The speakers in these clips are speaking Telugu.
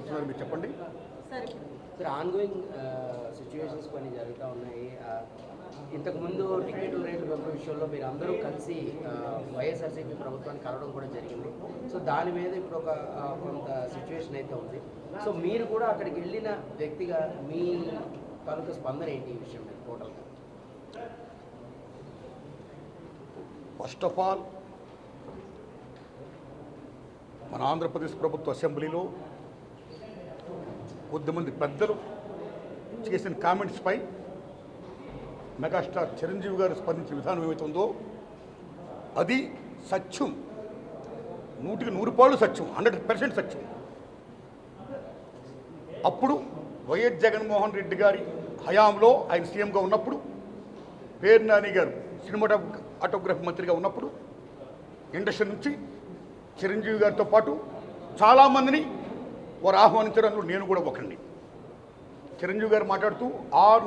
అడుగుతున్నారు, మీరు చెప్పండి సార్. ఆన్గోయింగ్ సిచ్యువేషన్స్ కొన్ని జరుగుతూ ఉన్నాయి. ఇంతకుముందు టికెట్ రేట్లు పెంపు విషయంలో మీరు అందరూ కలిసి వైఎస్ఆర్సీపీ ప్రభుత్వాన్ని కలవడం కూడా జరిగింది. సో దాని మీద ఇప్పుడు ఒక కొంత సిచ్యువేషన్ అయితే ఉంది. సో మీరు కూడా అక్కడికి వెళ్ళిన వ్యక్తిగా మీ తాలూకా స్పందన ఏంటి ఈ విషయం మీద టోటల్గా? ఫస్ట్ ఆఫ్ ఆల్ మన ఆంధ్రప్రదేశ్ ప్రభుత్వ అసెంబ్లీలో కొద్దిమంది పెద్దలు చేసిన కామెంట్స్పై మెగాస్టార్ చిరంజీవి గారు స్పందించిన విధానం ఏమవుతుందో అది సత్యం, 100% సత్యం, 100% సత్యం. అప్పుడు వైఎస్ జగన్మోహన్ రెడ్డి గారి హయాంలో ఆయన సీఎంగా ఉన్నప్పుడు, పేరు నాని గారు సినిమాటోగ్రఫీ మంత్రిగా ఉన్నప్పుడు ఇండస్ట్రీ నుంచి చిరంజీవి గారితో పాటు చాలామందిని వారు ఆహ్వానించారు. అందులో నేను కూడా ఒకరిని. చిరంజీవి గారు మాట్లాడుతూ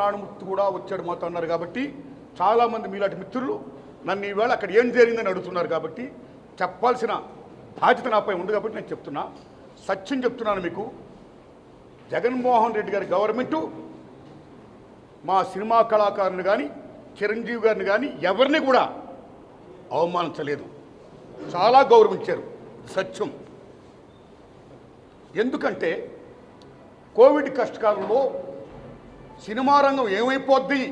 నానుమూర్తి కూడా వచ్చాడు మాతో అన్నారు. కాబట్టి చాలామంది మీలాంటి మిత్రులు నన్ను ఈవేళ అక్కడ ఏం జరిగిందని అడుగుతున్నారు. కాబట్టి చెప్పాల్సిన బాధ్యత నాపై ఉంది. కాబట్టి నేను చెప్తున్నా, సత్యం చెప్తున్నాను మీకు. జగన్మోహన్ రెడ్డి గారి గవర్నమెంటు మా సినిమా కళాకారుని కానీ చిరంజీవి గారిని కానీ ఎవరిని కూడా అవమానించలేదు, చాలా గౌరవించారు. సత్యం. ఎందుకంటే కోవిడ్ కష్టకాలంలో సినిమా రంగం ఏమైపోద్ది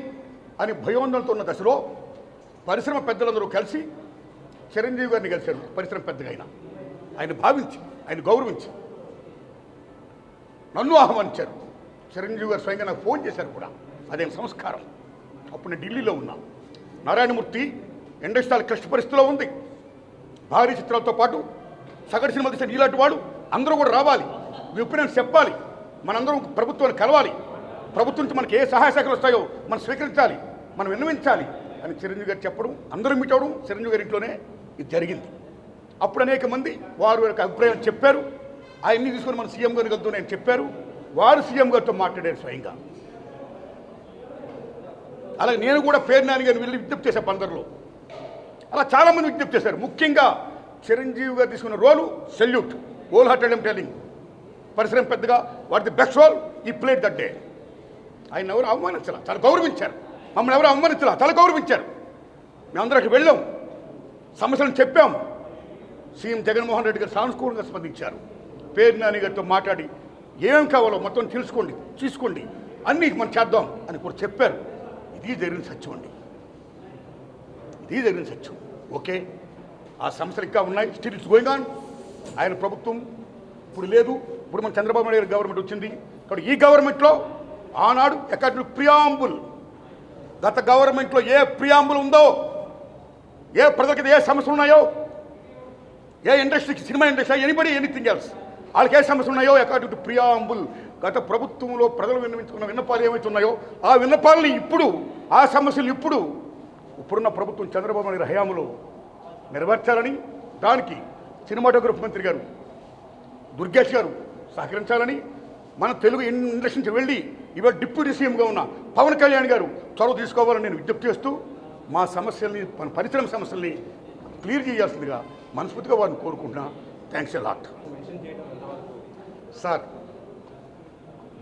అని భయోందనతో ఉన్న దశలో పరిశ్రమ పెద్దలందరూ కలిసి చిరంజీవి గారిని కలిశారు. పరిశ్రమ పెద్దగా ఆయన భావించి, ఆయన గౌరవించి నన్ను ఆహ్వానించారు. చిరంజీవి గారు స్వయంగా నాకు ఫోన్ చేశారు కూడా. అదేం సంస్కారం. అప్పుడు నేను ఢిల్లీలో ఉన్నా. నారాయణమూర్తి ఇండస్ట్రీ క్లిష్ట పరిస్థితిలో ఉంది. భారీ చిత్రాలతో పాటు సగటు సినిమా తీసిన ఇలాంటి వాడు అందరూ కూడా రావాలి, ఒపీనియన్స్ చెప్పాలి, మనందరం ప్రభుత్వాన్ని కలవాలి, ప్రభుత్వం నుంచి మనకి ఏ సహాయ శాఖలు వస్తాయో మనం స్వీకరించాలి, మనం విన్నవించాలి అని చిరంజీవి గారు చెప్పడం, అందరూ మీట్ అవ్వడం చిరంజీవి గారి ఇంట్లోనే ఇది జరిగింది. అప్పుడు అనేక మంది వారి యొక్క అభిప్రాయం చెప్పారు. ఆయన్ని తీసుకొని మన సీఎం గారికి వెళ్తూ నేను చెప్పారు. వారు సీఎం గారితో మాట్లాడారు స్వయంగా. అలాగే నేను కూడా పేరు నాని గారిని వెళ్ళి విజ్ఞప్తి చేశాను పందర్లో. అలా చాలామంది విజ్ఞప్తి చేశారు. ముఖ్యంగా చిరంజీవి గారు తీసుకున్న రోలు salute, whole hearted I'm telling. పరిశ్రమ పెద్దగా వాట్ ది బెస్ట్ రోల్ ఈ ప్లేట్ దట్ డే. ఆయన ఎవరు అవమానించాల, చాలా గౌరవించారు. మమ్మల్ని ఎవరు అవమానించాల, చాలా గౌరవించారు. మేమందరికి వెళ్ళాం, సమస్యలను చెప్పాం. సీఎం జగన్మోహన్ రెడ్డి గారు సానుకూలంగా స్పందించారు. పేరు నాని గారితో మాట్లాడి ఏమేం కావాలో మొత్తం తెలుసుకోండి, తీసుకోండి, అన్నీ మనం చేద్దాం అని కూడా చెప్పారు. ఇది జరిగిన సత్యం అండి, ఇది జరిగిన సత్యం. ఓకే, ఆ సమస్యలు ఇంకా ఉన్నాయి. Still it's going on. ఆయన ప్రభుత్వం ఇప్పుడు లేదు. ఇప్పుడు మన చంద్రబాబు నాయుడు గారి గవర్నమెంట్ వచ్చింది. కాబట్టి ఈ గవర్నమెంట్లో ఆనాడు ఎక్కడ ప్రియాంబుల్, గత గవర్నమెంట్లో ఏ ప్రియాంబుల్ ఉందో, ఏ ప్రజలకి ఏ సమస్యలు ఉన్నాయో, ఏ ఇండస్ట్రీకి, cinema industry, anybody anything else, వాళ్ళకి ఏ సమస్యలు ఉన్నాయో అకార్డింగ్ టు ప్రియాంబుల్ గత ప్రభుత్వంలో ప్రజలు విన్నవించుకున్న విన్నపాలు ఏమైతే ఉన్నాయో ఆ విన్నపాలని ఇప్పుడు, ఆ సమస్యలు ఇప్పుడున్న ప్రభుత్వం చంద్రబాబు నాయుడు హయాంలో నెరవేర్చాలని, దానికి సినిమాటోగ్రఫీ మంత్రి గారు దుర్గేష్ గారు సహకరించాలని, మన తెలుగు ఇండస్ట్రీ నుంచి వెళ్ళి ఇవాళ డిప్యూటీ సీఎంగా ఉన్న పవన్ కళ్యాణ్ గారు చొరవ తీసుకోవాలని నేను విజ్ఞప్తి చేస్తూ మా సమస్యల్ని, మన పరిశ్రమ సమస్యల్ని క్లియర్ చేయాల్సిందిగా మనస్ఫూర్తిగా వారిని కోరుకుంటున్నా. Thanks a lot. Sir,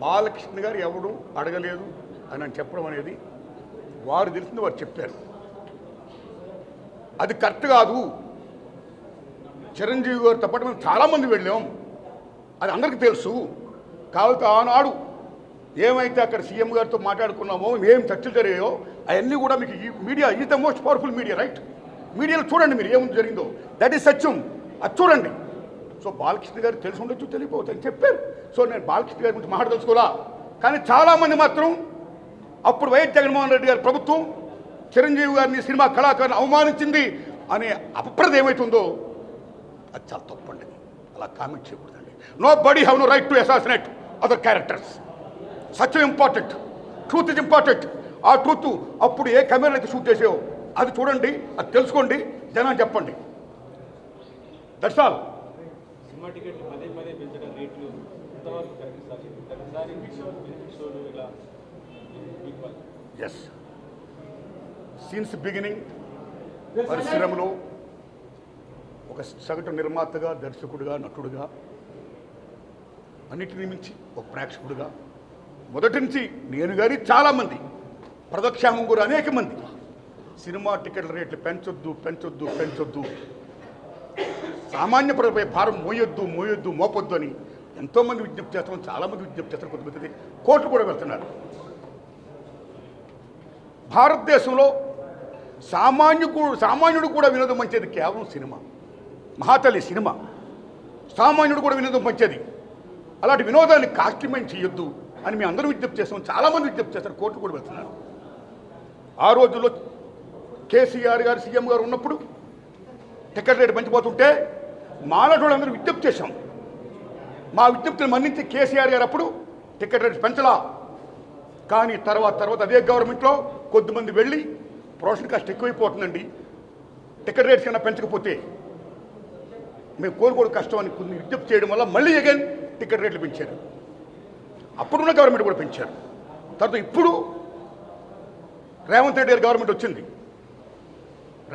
Balakrishna గారు ఎవడు అడగలేదు అని చెప్పడం అనేది వారు తెలిసింది వారు చెప్పారు. అది కరెక్ట్ కాదు. చిరంజీవి గారితో పాటు మేము చాలామంది వెళ్ళాం, అది అందరికీ తెలుసు. కాబట్టి ఆనాడు ఏమైతే అక్కడ సీఎం గారితో మాట్లాడుకున్నామో, ఏం చర్చలు జరిగాయో అవన్నీ కూడా మీకు ఈ media is the most powerful media, right? మీడియాలో చూడండి మీరు ఏముంది జరిగిందో, దట్ ఈస్ సత్యం, అది చూడండి. సో బాలకృష్ణ గారు తెలిసి ఉండొచ్చు, తెలియకపోవచ్చు అని చెప్పారు. సో నేను బాలకృష్ణ గారి గురించి మాట్లాడదలుచుకోవాలా. కానీ చాలామంది మాత్రం అప్పుడు వైఎస్ జగన్మోహన్ రెడ్డి గారి ప్రభుత్వం చిరంజీవి గారిని, సినిమా కళాకారుని అవమానించింది అనే అపప్రద ఏమైతుందో అది చాలా తప్పండి. అలా కామెంట్ చేయకూడదండి. Nobody have no right to assassinate other characters. సత్యం ఇంపార్టెంట్, ట్రూత్ ఇస్ ఇంపార్టెంట్. ఆ ట్రూత్ అప్పుడు ఏ కెమెరా అయితే షూట్ చేసావో అది చూడండి, అది తెలుసుకోండి, జనాన్ని చెప్పండి. That's all. సినిమా టికెట్లు పదే పదే పెంచడం రేట్లు ఎంతవరకు కరెక్ట్ సార్? షోలు ఇలా ఎస్, సిన్స్ బిగినింగ్ పరిశ్రమలో ఒక సగటు నిర్మాతగా, దర్శకుడిగా, నటుడిగా అన్నిటిని మించి ఒక ప్రేక్షకుడిగా మొదటి నుంచి నేను కానీ చాలామంది ప్రదక్షామం కూడా అనేక మంది సినిమా టికెట్ల రేట్లు పెంచొద్దు సామాన్య ప్రజలపై భారం మోపొద్దు అని ఎంతోమంది విజ్ఞప్తి చేస్తున్నాం, చాలామంది విజ్ఞప్తి చేస్తారు, కొంతమంది కోర్టు కూడా వెళ్తున్నారు. భారతదేశంలో సామాన్యుడు కూడా వినోదం మంచిది కేవలం సినిమా. మహాతల్లి సినిమా సామాన్యుడు కూడా వినోదం మంచిది. అలాంటి వినోదాన్ని కాస్ట్లిమెంట్ చేయొద్దు అని మేము అందరూ విజ్ఞప్తి చేస్తాం, చాలామంది విజ్ఞప్తి చేస్తారు, కోర్టు కూడా వెళ్తున్నారు. ఆ రోజుల్లో కేసీఆర్ గారు సీఎం గారు ఉన్నప్పుడు టికెట్ రేటు పెంచిపోతుంటే మాలాంటి వాళ్ళందరూ విజ్ఞప్తి చేశాం. మా విజ్ఞప్తిని మన్నించి కేసీఆర్ గారు అప్పుడు టికెట్ రేటు పెంచలా. కానీ తర్వాత అదే గవర్నమెంట్లో కొద్దిమంది వెళ్ళి ప్రొడక్షన్ కాస్ట్ ఎక్కువైపోతుందండి, టికెట్ రేట్స్ కన్నా పెంచకపోతే మేము కోరుకోవడం కష్టం అని కొన్ని విజ్ఞప్తి చేయడం వల్ల మళ్ళీ అగైన్ టికెట్ రేట్లు పెంచారు. అప్పుడున్న గవర్నమెంట్ కూడా పెంచారు. తర్వాత ఇప్పుడు రేవంత్ రెడ్డి గారి గవర్నమెంట్ వచ్చింది.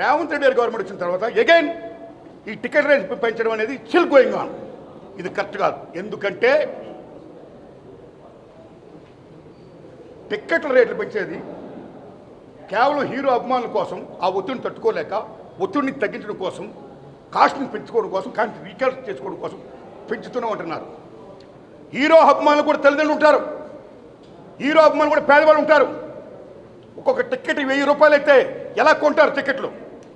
రేవంత్ రెడ్డి గారి గవర్నమెంట్ వచ్చిన తర్వాత అగైన్ ఈ టికెట్ రేట్ పెంచడం అనేది స్టిల్ గోయింగ్ ఆన్. ఇది కరెక్ట్ కాదు. ఎందుకంటే టిక్కెట్ల రేట్లు పెంచేది కేవలం హీరో అభిమానుల కోసం, ఆ ఒత్తిడిని తట్టుకోలేక ఒత్తిడిని తగ్గించడం కోసం, కాస్ట్ని పెంచుకోవడం కోసం, కాస్ట్ని రీకాల్ చేసుకోవడం కోసం పెంచుతూనే ఉంటున్నారు. హీరో అభిమానులు కూడా తల్లిదండ్రులు ఉంటారు, హీరో అభిమానులు కూడా పేదవాళ్ళు ఉంటారు. ఒక్కొక్క టికెట్ 1000 రూపాయలు అయితే ఎలా కొంటారు టికెట్లు?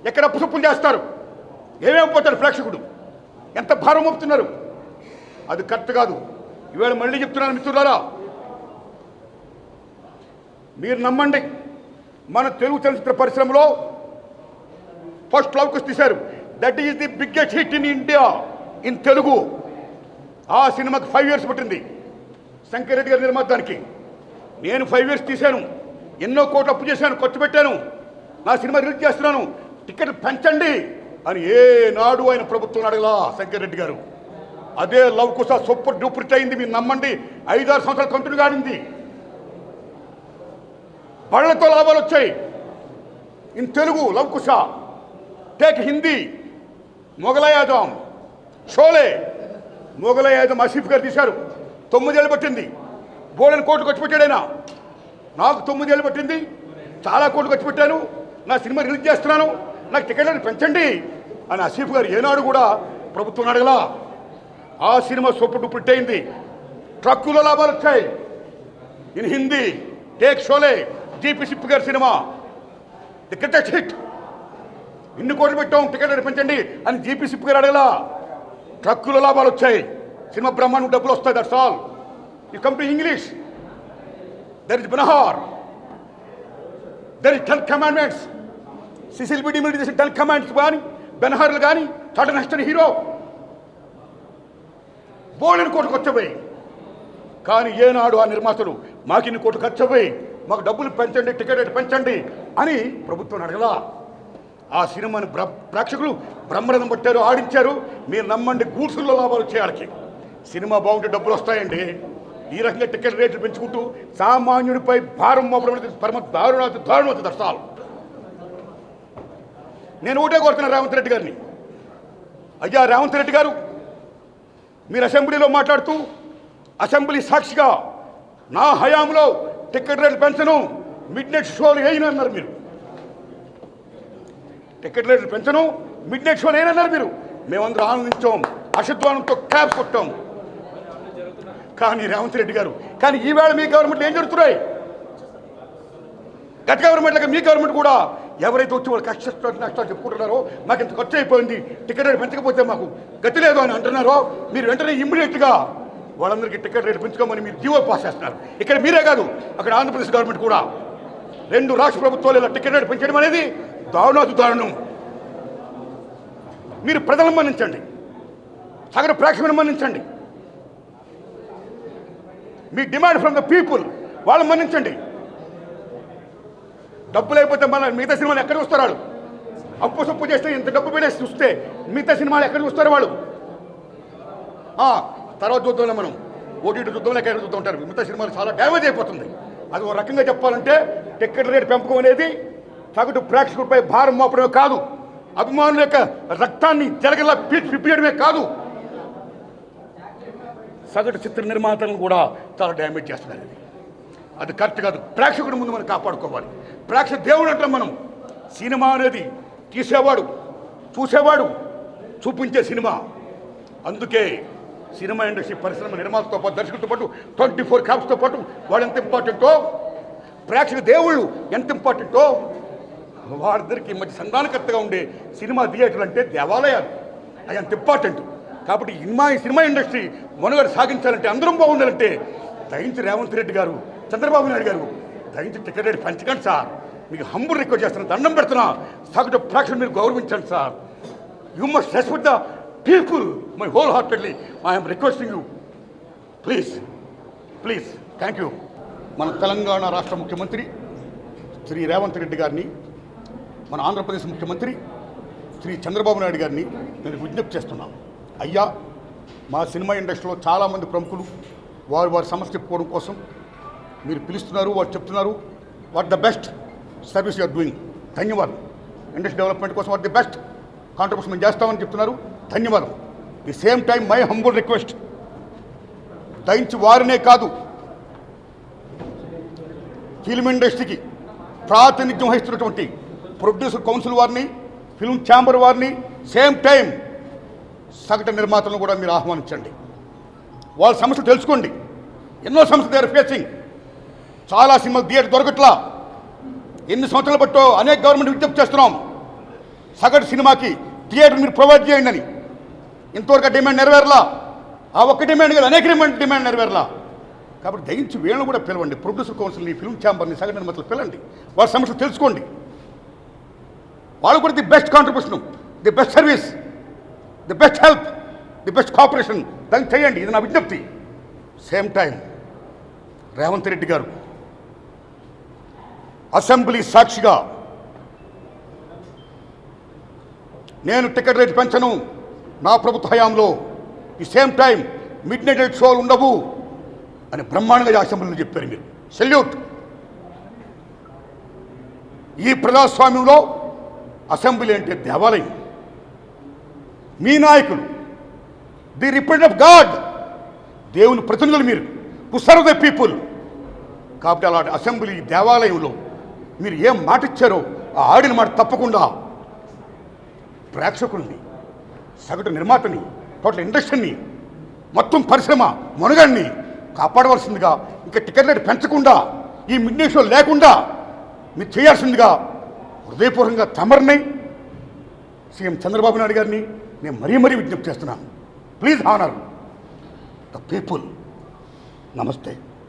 ఎక్కడ అప్పుసప్పులు చేస్తారు? ఏమేమి పోతారు ప్రేక్షకుడు? ఎంత భారం మోపుతున్నారు? అది కరెక్ట్ కాదు. ఈవేళ మళ్ళీ చెప్తున్నాను మిత్రులారా, మీరు నమ్మండి, మన తెలుగు చలనచిత్ర పరిశ్రమలో ఫస్ట్ లవ్ కుష్ తీశారు. That is the biggest hit in India in Telugu. ఆ సినిమాకి 5 years పట్టింది శంకర్ రెడ్డి గారి నిర్మాతానికి. నేను 5 years తీశాను, ఎన్నో కోట్లు అప్పు చేశాను, ఖర్చు పెట్టాను, నా సినిమా రిలీజ్ చేస్తున్నాను, టికెట్ పెంచండి అని ఏనాడు ఆయన ప్రభుత్వం అడగలా శంకర్ రెడ్డి గారు. అదే love Kusha super duper hit అయింది. మీరు నమ్మండి, 5-6 సంవత్సరాలు కంటిన్యూగా ఆడింది. బళ్ళతో లాభాలు వచ్చాయి ఇన్ తెలుగు. లవ్ కుష, టేక్ హిందీ, మొగలాయ్ ఆజం, షోలే. మొగలాయ్ ఆజం ఆసిఫ్ గారు తీశారు, 9 ఏళ్ళు పట్టింది. బోర్డని కోట్లు ఖర్చు పెట్టాడు ఆయన. నాకు 9 ఏళ్ళు పట్టింది, చాలా కోట్లు ఖర్చు పెట్టాను, నా సినిమా రిలీజ్ చేస్తున్నాను, నాకు టికెట్లను పెంచండి అని ఆసిఫ్ గారు ఏనాడు కూడా ప్రభుత్వం అడగలా. ఆ సినిమా సూపర్ డూపర్ హిట్ అయింది. ట్రక్కులో లాభాలు వచ్చాయి in Hindi. Take Sholay, GP SIP గారి సినిమా ది గ్రేటెస్ట్ హిట్. ఇన్ని కోట్లు పెట్టాం, టికెట్ పెంచండి అని జీపీ సిప్ గారు అడగలా. ట్రక్కులో లాభాలు వచ్చాయి, సినిమా బ్రహ్మాండం డబ్బులు వస్తాయి. That's all. You come to English, there is Ben-Hur, there is 10 commandments. Cecil BD మీద 10 commandments కానీ బెనహార్లు కానీ చాట నెక్స్ట్ హీరో బోల్డెన్ కోట్లు ఖర్చుపోయి. కానీ ఏనాడు ఆ నిర్మాతలు మాకు ఇన్ని కోట్లు ఖర్చుపోయి మాకు డబ్బులు పెంచండి, టికెట్ రేటు పెంచండి అని ప్రభుత్వం అడగలా. ఆ సినిమాని ప్రేక్షకులు బ్రహ్మరథం పట్టారు, ఆడించారు. మీరు నమ్మండి, గూడ్సుల్లో లాభాలు వచ్చే వాళ్ళకి. సినిమా బాగుంటే డబ్బులు వస్తాయండి. ఈ రకంగా టికెట్ రేట్లు పెంచుకుంటూ సామాన్యుడిపై భారం మోపడం అనేది పరమ దారుణం దర్శాలు. నేను ఒకటే కోరుతున్నాను రేవంత్ రెడ్డి గారిని, అయ్యా రేవంత్ రెడ్డి గారు, మీరు అసెంబ్లీలో మాట్లాడుతూ అసెంబ్లీ సాక్షిగా నా హయాంలో టికెట్ రేట్లు పెంచను, మిడ్ నైట్ షోలు వేయనన్నారు మీరు. టికెట్ రేట్లు పెంచను, మిడ్ నైట్ షోలు వేయనన్నారు మీరు. మేమందరూ ఆనందించాం, అశద్వానంతో క్యాప్స్ కొట్టాం. కానీ రేవంత్ రెడ్డి గారు, కానీ ఈవేళ మీ గవర్నమెంట్లో ఏం జరుగుతున్నాయి? గత గవర్నమెంట్లకి మీ గవర్నమెంట్ కూడా ఎవరైతే వచ్చి వాళ్ళు నష్టాలు చెప్పుకుంటున్నారో, మాకు ఇంత ఖర్చు అయిపోయింది, టికెట్ రేటు పెంచకపోతే మాకు గతి లేదు అని అంటున్నారో, మీరు వెంటనే ఇమ్మీడియట్గా వాళ్ళందరికీ టికెట్ రేటు పెంచుకోమని మీరు జీవో పాస్ చేస్తున్నారు. ఇక్కడ మీరే కాదు, అక్కడ ఆంధ్రప్రదేశ్ గవర్నమెంట్ కూడా 2 రాష్ట్ర ప్రభుత్వాలు ఇలా టికెట్ రేటు పెంచడం అనేది దారుణం. మీరు ప్రజలను మన్నించండి, సగటు ప్రేక్షకులను మన్నించండి. మీ డిమాండ్ ఫ్రమ్ ద పీపుల్, వాళ్ళని మన్నించండి. డబ్బులు అయిపోతే మన మిగతా సినిమాలు ఎక్కడ చూస్తారు? వాళ్ళు అప్పు సొప్పు చేస్తే ఇంత డబ్బు పెట్టేసి చూస్తే మిగతా సినిమాలు ఎక్కడ చూస్తారు వాళ్ళు? తర్వాత చూద్దాంలే, మనం ఓటీటీ చూద్దాంలే, ఎక్కడ చూద్దాం ఉంటారు. మిగతా సినిమాలు చాలా డ్యామేజ్ అయిపోతుంది. అది ఒక రకంగా చెప్పాలంటే టికెట్ రేటు పెంపకం అనేది సగటు ప్రేక్షకుడిపై భారం మోపడమే కాదు, అభిమానుల యొక్క రక్తాన్ని జరగలా పిప్పేయడమే కాదు, సగటు చిత్ర నిర్మాతలను కూడా చాలా డ్యామేజ్ చేస్తున్నారు. అది కరెక్ట్ కాదు. ప్రేక్షకుడి ముందు మనం కాపాడుకోవాలి. ప్రేక్షక దేవుడు అంటాం మనం. సినిమా అనేది తీసేవాడు, చూసేవాడు, చూపించే సినిమా. అందుకే సినిమా ఇండస్ట్రీ పరిశ్రమ నిర్మాతతో పాటు దర్శకులతో పాటు 24 క్రాఫ్ట్స్తో పాటు వాడు ఎంత ఇంపార్టెంటో, ప్రేక్షక దేవుళ్ళు ఎంత ఇంపార్టెంటో, వారిద్దరికి మధ్య సంధానకర్తగా ఉండే సినిమా థియేటర్లు అంటే దేవాలయాలు. అది అంత ఇంపార్టెంట్. కాబట్టి సినిమా ఇండస్ట్రీ మనుగడ సాగించాలంటే, అందరం బాగుండాలంటే దయించి రేవంత్ రెడ్డి గారు, చంద్రబాబు నాయుడు గారు దయించి టికెట్ రేట్ పెంచకండి సార్. మీకు హంబుల్ రిక్వెస్ట్ చేస్తున్నా, దండం పెడుతున్నా. సగటు ప్రేక్షకులు మీరు గౌరవించండి sir. You must respect the people. My whole heartedly I'm requesting you. Please please. Thank you. మన తెలంగాణ రాష్ట్ర ముఖ్యమంత్రి శ్రీ రేవంత్ రెడ్డి గారిని, మన ఆంధ్రప్రదేశ్ ముఖ్యమంత్రి శ్రీ చంద్రబాబు నాయుడు గారిని నేను విజ్ఞప్తి చేస్తున్నాను. అయ్యా, మా సినిమా ఇండస్ట్రీలో చాలామంది ప్రముఖులు వారి సమస్య చెప్పుకోవడం కోసం మీరు పిలుస్తున్నారు, వారు చెప్తున్నారు. What the best service you are doing. ధన్యవాదం. ఇండస్ట్రీ డెవలప్మెంట్ కోసం వాట్ ది బెస్ట్ కాంట్రిబ్యూషన్ మేము చేస్తామని చెప్తున్నారు. ధన్యవాదం. The same time my humble request, దయించి వారినే కాదు, ఫిల్మ్ ఇండస్ట్రీకి ప్రాతినిధ్యం వహిస్తున్నటువంటి ప్రొడ్యూసర్ కౌన్సిల్ వారిని, ఫిల్మ్ ఛాంబర్ వారిని, సేమ్ టైం సగటు నిర్మాతలను కూడా మీరు ఆహ్వానించండి. వాళ్ళ సమస్యలు తెలుసుకోండి. ఎన్నో సమస్యలు దే ఆర్ ఫేసింగ్. చాలా సినిమాలు థియేటర్ దొరకట్లా. ఎన్ని సంవత్సరాలు బట్టో అనేక గవర్నమెంట్ విజ్ఞప్తి చేస్తున్నాం, సగటు సినిమాకి థియేటర్ మీరు ప్రొవైడ్ చేయండి అని. ఇంతవరకు డిమాండ్ నెరవేరలా. ఆ ఒక్క డిమాండ్ కదా, అనేక డిమాండ్ నెరవేరలా. కాబట్టి దయించి వీళ్ళని కూడా పిలవండి. ప్రొడ్యూసర్ కౌన్సిల్ని, ఫిల్మ్ ఛాంబర్ని, సగటు నిర్మాతలు పిలండి. వాళ్ళ సమస్యలు తెలుసుకోండి. వాళ్ళు కూడా the best contribution, the best service, the best help, the best cooperation దాన్ని చేయండి. ఇది నా విజ్ఞప్తి. సేమ్ టైం రేవంత్ రెడ్డి గారు అసెంబ్లీ సాక్షిగా నేను టికెట్ రేట్ పెంచను నా ప్రభుత్వ హయాంలో, the same time mid night షోలు ఉండవు అని బ్రహ్మాండంగా అసెంబ్లీలో చెప్పారు. మీరు సెల్యూట్. ఈ ప్రజాస్వామ్యంలో అసెంబ్లీ అంటే దేవాలయం. మీ నాయకులు ది రిప్రజెంట్ ఆఫ్ గాడ్, దేవుని ప్రతినిధులు మీరు, టు సర్వ్ ద పీపుల్. కాబట్టి అలాంటి అసెంబ్లీ దేవాలయంలో మీరు ఏం మాట ఇచ్చారో ఆ ఆడిన మాట తప్పకుండా ప్రేక్షకుల్ని, సగటు నిర్మాతని, టోటల్ ఇండస్ట్రీని, మొత్తం పరిశ్రమ మనుగడ్ని కాపాడవలసిందిగా, ఇంకా టికెట్ రేట్ పెంచకుండా, ఈ మిడ్ నైట్ షో లేకుండా మీరు చేయాల్సిందిగా హృదయపూర్వకంగా తమరిని, సీఎం చంద్రబాబు నాయుడు గారిని నేను మరీ విజ్ఞప్తి చేస్తున్నాను. Please honour the people. నమస్తే.